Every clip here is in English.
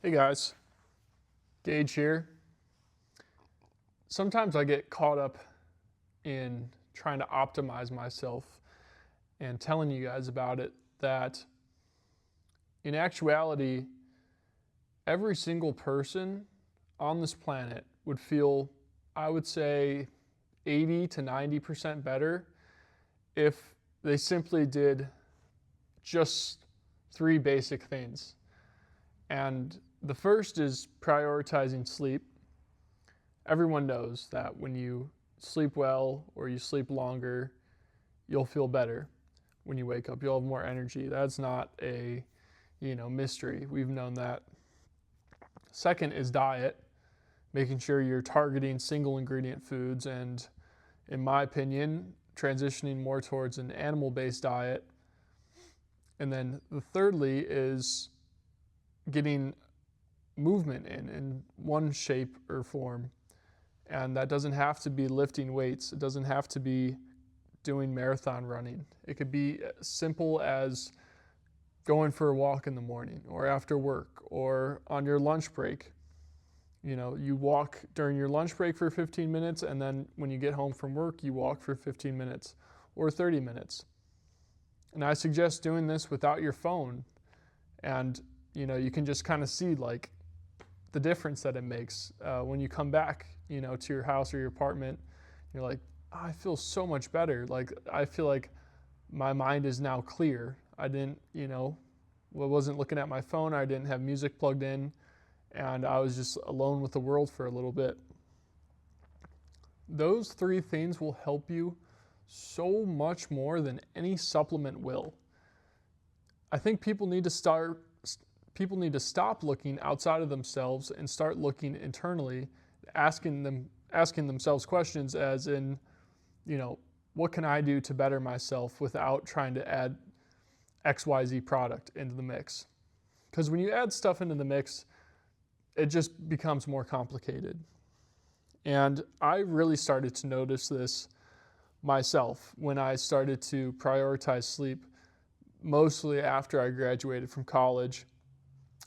Hey guys, Gage here. Sometimes I get caught up in trying to optimize myself and telling you guys about it that in actuality, every single person on this planet would feel, I would say, 80 to 90% better if they simply did just three basic things. And the first is prioritizing sleep. Everyone knows that when you sleep well or you sleep longer, you'll feel better when you wake up. You'll have more energy. That's not a, mystery. We've known that. Second is diet, making sure you're targeting single ingredient foods and, in my opinion, transitioning more towards an animal-based diet. And then the thirdly is getting movement in one shape or form. And that doesn't have to be lifting weights. It doesn't have to be doing marathon running. It could be as simple as going for a walk in the morning or after work or on your lunch break. You walk during your lunch break for 15 minutes, and then when you get home from work, you walk for 15 minutes or 30 minutes. And I suggest doing this without your phone. And, you can just kind of see like the difference that it makes when you come back, to your house or your apartment. You're like, oh, I feel so much better. Like, I feel like my mind is now clear. I didn't, wasn't looking at my phone. I didn't have music plugged in, and I was just alone with the world for a little bit. Those three things will help you so much more than any supplement will. I think people need to stop looking outside of themselves and start looking internally, asking themselves questions as in, what can I do to better myself without trying to add XYZ product into the mix? Because when you add stuff into the mix, it just becomes more complicated. And I really started to notice this myself when I started to prioritize sleep, mostly after I graduated from college.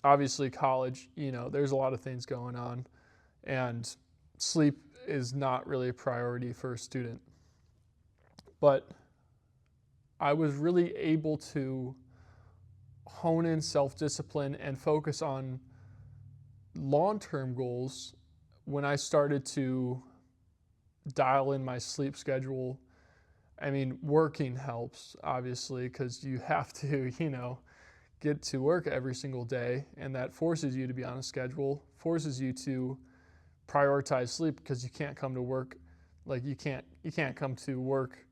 Obviously, college, there's a lot of things going on, and sleep is not really a priority for a student. But I was really able to hone in self-discipline and focus on long-term goals when I started to dial in my sleep schedule. I mean, working helps, obviously, because you have to, get to work every single day, and that forces you to be on a schedule, forces you to prioritize sleep, because you can't come to work like you can't come to work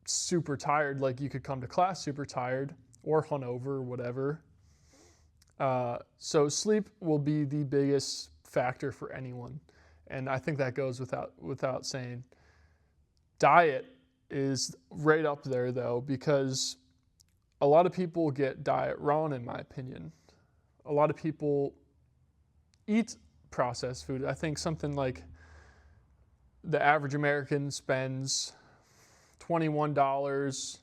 super tired like you could come to class super tired or hungover or whatever. So sleep will be the biggest factor for anyone, and I think that goes without saying. Diet is right up there though, because a lot of people get diet wrong, in my opinion. A lot of people eat processed food. I think something like the average American spends $21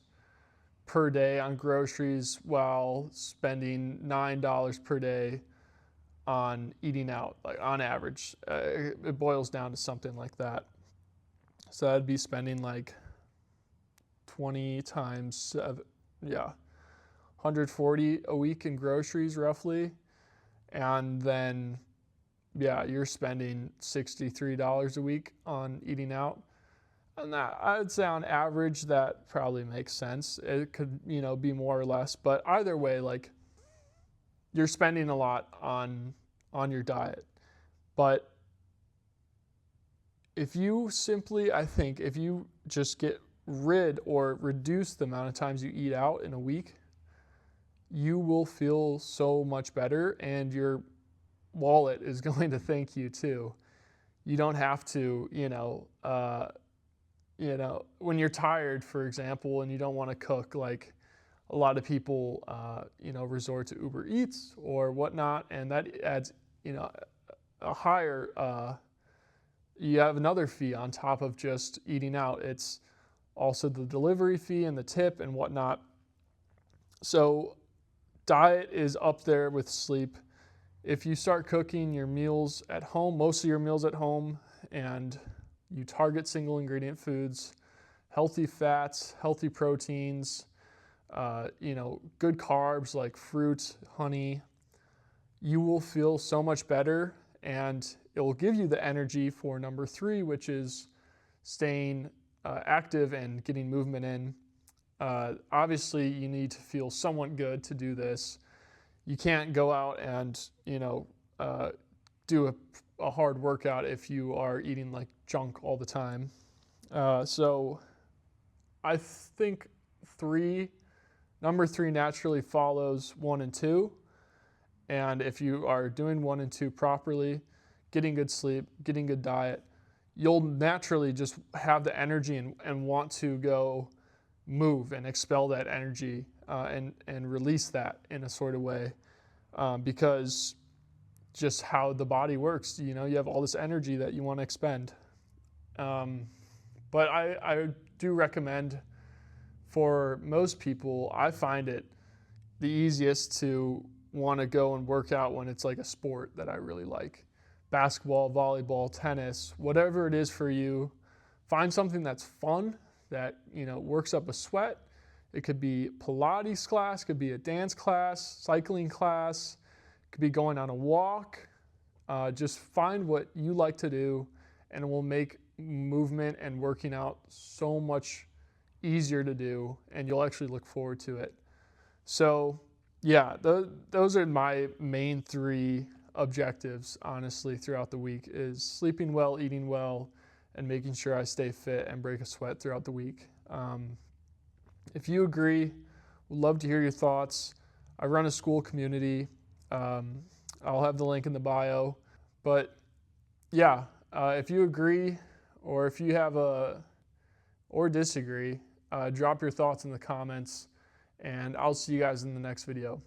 per day on groceries while spending $9 per day on eating out, like on average. It boils down to something like that. So that'd be spending like 20 times 7, 140 a week in groceries roughly. And then, you're spending $63 a week on eating out. And that, I would say on average, that probably makes sense. It could, be more or less. But either way, like, you're spending a lot on your diet. But if you just get rid or reduce the amount of times you eat out in a week, you will feel so much better, and your wallet is going to thank you too. You don't have to, when you're tired, for example, and you don't want to cook, like a lot of people, resort to Uber Eats or whatnot, and that adds, a higher, you have another fee on top of just eating out. It's also the delivery fee and the tip and whatnot. So diet is up there with sleep if you start cooking your meals at home, most of your meals at home, and you target single ingredient foods, healthy fats, healthy proteins, good carbs like fruit, honey, you will feel so much better, and it will give you the energy for number 3, which is staying active and getting movement in. Obviously, you need to feel somewhat good to do this. You can't go out and, do a hard workout if you are eating like junk all the time. So I think number 3 naturally follows 1 and 2. And if you are doing 1 and 2 properly, getting good sleep, getting good diet, you'll naturally just have the energy and want to go move and expel that energy and release that in a sort of way, because just how the body works, you have all this energy that you want to expend. But I do recommend, for most people, I find it the easiest to want to go and work out when it's like a sport that I really like. Basketball, volleyball, tennis, whatever it is for you, find something that's fun, that works up a sweat. It could be Pilates class, could be a dance class, cycling class, could be going on a walk. Just find what you like to do, and it will make movement and working out so much easier to do, and you'll actually look forward to it. So yeah, those are my main 3 objectives, honestly, throughout the week, is sleeping well, eating well, and making sure I stay fit and break a sweat throughout the week. If you agree, would love to hear your thoughts. I run a Skool community. I'll have the link in the bio. But yeah, if you agree, or if you have or disagree, drop your thoughts in the comments, and I'll see you guys in the next video.